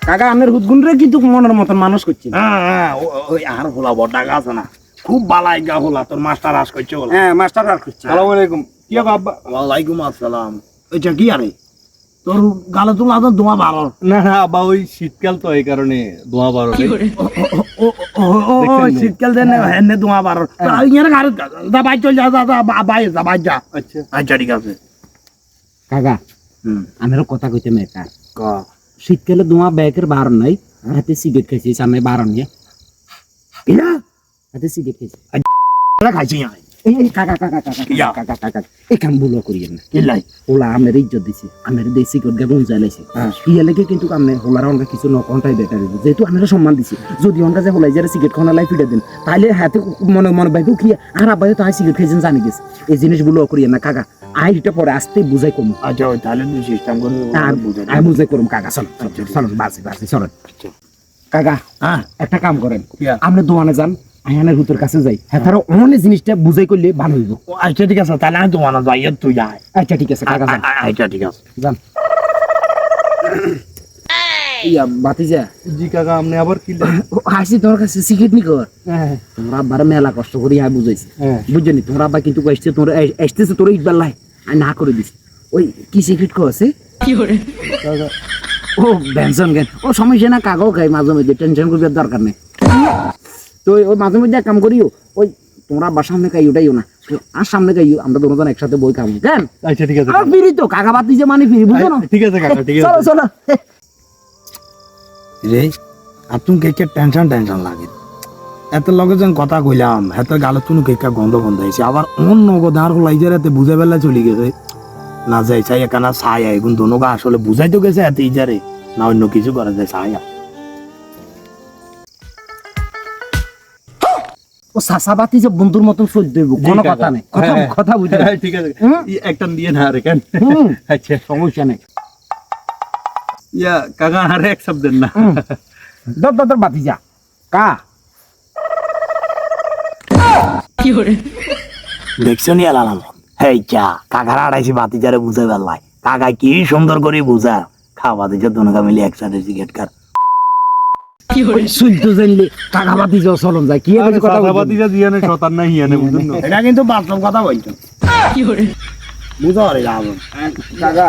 কাকা আমের হুদগুন রে কিন্তু মনের মতন মানুষ করছে। হ্যাঁ ওই আর হোলা বড় আছে না, খুব বালাই গা হোলা, তোর মাস্টার আস করছে বলে। হ্যাঁ মাস্টার আর করছে। আসসালামু আলাইকুম। কি আব্বা? ওয়ালাইকুম আসসালাম। ওইটা কি আরে তোর গালে তো লাগা দোয়া বারো? না না আব্বা, ওই শীতকাল তো এই কারণে দোয়া বারো। ও শীতকাল দেন হেনে দোয়া বারো। ইয়ার গাড়ি যা বাইক চল, যা যা বাইক যা বাইক যা। আচ্ছা আচ্ছা ঠিক আছে। কাকা হুম আমের কথা কইতে মেকা ক শীতকালে ধোঁয়া ব্যাগের বারণ নাই, হাতে সিগারেট খাইছি সামনে বারণ নিয়ে ইয়া হাতে সিগারেট খাইছি। আরে খাইছি আই এই কাকা কাকা কাকা ইয়া। কাকা কাকা এই কাম ভুল করিয়েন না। ইলাই ওলা আমের ইজ্জত দিছে, আমের দেশি কোট গাবন চালাইছে। হ্যাঁ। ইয়া লেগে কিন্তু আমনে হোলার অনকা কিছু নকন্টাই বেটার হইব, যেহেতু আমরা সম্মান দিছি। যদি অনকা যে হোলাই যারা সিগারেট খাওয়া লাই ফিরে দেন, তাইলে হাতে মনে মনে বাইবো কি আর আব্বাই তো সিগারেট খাইছেন জানি গেছে। এই জিনিস ভুল করিয়েন না কাকা। আইটা পরে আসতে বুঝাই কম। আচ্ছা ওই তাহলে তুই সিস্টেম করে আর বুঝাই। আমি বুঝাই করুম কাকা। চলো চলো বাসি বাসি চলো কাকা। হ্যাঁ একটা কাম করেন, কিয়া? আপনি দোকানে যান, আয়ানের হুতের কাছে যাই, হ্যাঁ তারা অনেক জিনিসটা বুঝাই করলে ভালো হইব। আচ্ছা ঠিক আছে, তাহলে আমি তোমার যাই, তুই যাই। আচ্ছা ঠিক আছে কাকা যান আচ্ছা ঠিক আছে। যান। ইয়া বাতিজা জি কাকা, আপনি আবার কি? আসি তোর কাছে সিগারেট নি কর। তোমরা আব্বার মেলা কষ্ট করি হ্যাঁ বুঝাইছি, বুঝলি? তোমরা আব্বা কিন্তু আসছে, তোমরা আসতেছে তোর ইটবার লাই আমি না করে দিছি। ওই কি সিগারেট খাওয়াছে ও বেনসন গেন, ও সমস্যা না, কাকাও খাই মাঝে মধ্যে, টেনশন করবার দরকার নেই। তো ওই মাঝে মধ্যে এক কাম করিও, ওই তোমরা আব্বার সামনে খাই ওটাইও না, আর সামনে খাইও, আমরা দুজন একসাথে বই খাবো কেন? আচ্ছা ঠিক আছে। আর ফিরি তো কাকা বাতি যে মানে ফিরি, বুঝো না? ঠিক আছে কাকা, ঠিক চলো আছে। চলো। রে আর তুমি কে টেনশন লাগে এত লগে যখন কথা কইলাম, এত গালে তুমি কে গন্ধ গন্ধ হয়েছে, আবার অন্য গোদার হলাই যে রাতে বুঝে বেলা চলে গেছে না যাই চাই একানা ছাই এখন দোনো গা আসলে বুঝাই তো গেছে এত ইজারে না অন্য কিছু করা যায় ছায়া। ও সাসা বাতি যে বন্ধুর মতন চলতে দেবো, কোনো জি, কথা কাকা। নেই, কথা হ্যাঁ, কথা বুঝে। হ্যাঁ, ঠিক আছে। হুম। একটা দিয়ে না আরে কেন? হুম। আচ্ছা সমস্যা নেই। ইয়া কাকা আরে এক শব্দ দেন না। দর বাতি যা কা দেখছো নি আলাম হেই চা কাকারা আড়াইছি বাতিজারে বুঝে বেলায়, কাকা কি সুন্দর করে বুঝা খা বাতিজা দোনো মিলে একসাথে সিগারেট খার। শুনতো জানলে কাকা বাতি যাও চলন যায় কি আরে কথা কথাবার্তা যা দিয়ে না শতান না হিয়ানে বুঝুন না। এটা কিন্তু বাস্তব কথা বলছো, বুঝো আরে কাকা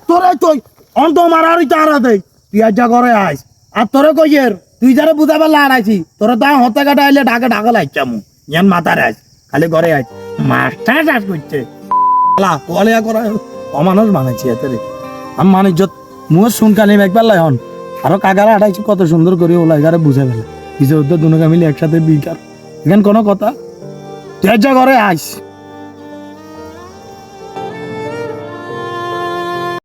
তোরে তুই অন্ত মারারি তারা দেই তুই যা করে আইস আর তোরে কইয়ের তুই যারে বুঝাবে লাড়াইছি তোরে দাম হতে কাটা আইলে ঢাকা ঢাকা লাইছামু ইয়ান মাথার আইস খালি ঘরে আইস মাস্টার চাষ করছে লা কোয়ালিয়া করা অমানুষ বানাইছি এতে রে আমি মানে যত মুহ শুনকানি একবার লাই হন আরো কাগারা আটাইছি কত সুন্দর করে ওলাই গারে বুঝে ফেলে কিছু দুনো মিলে একসাথে বিকার এখানে কোনো কথা তুই যা ঘরে আইস।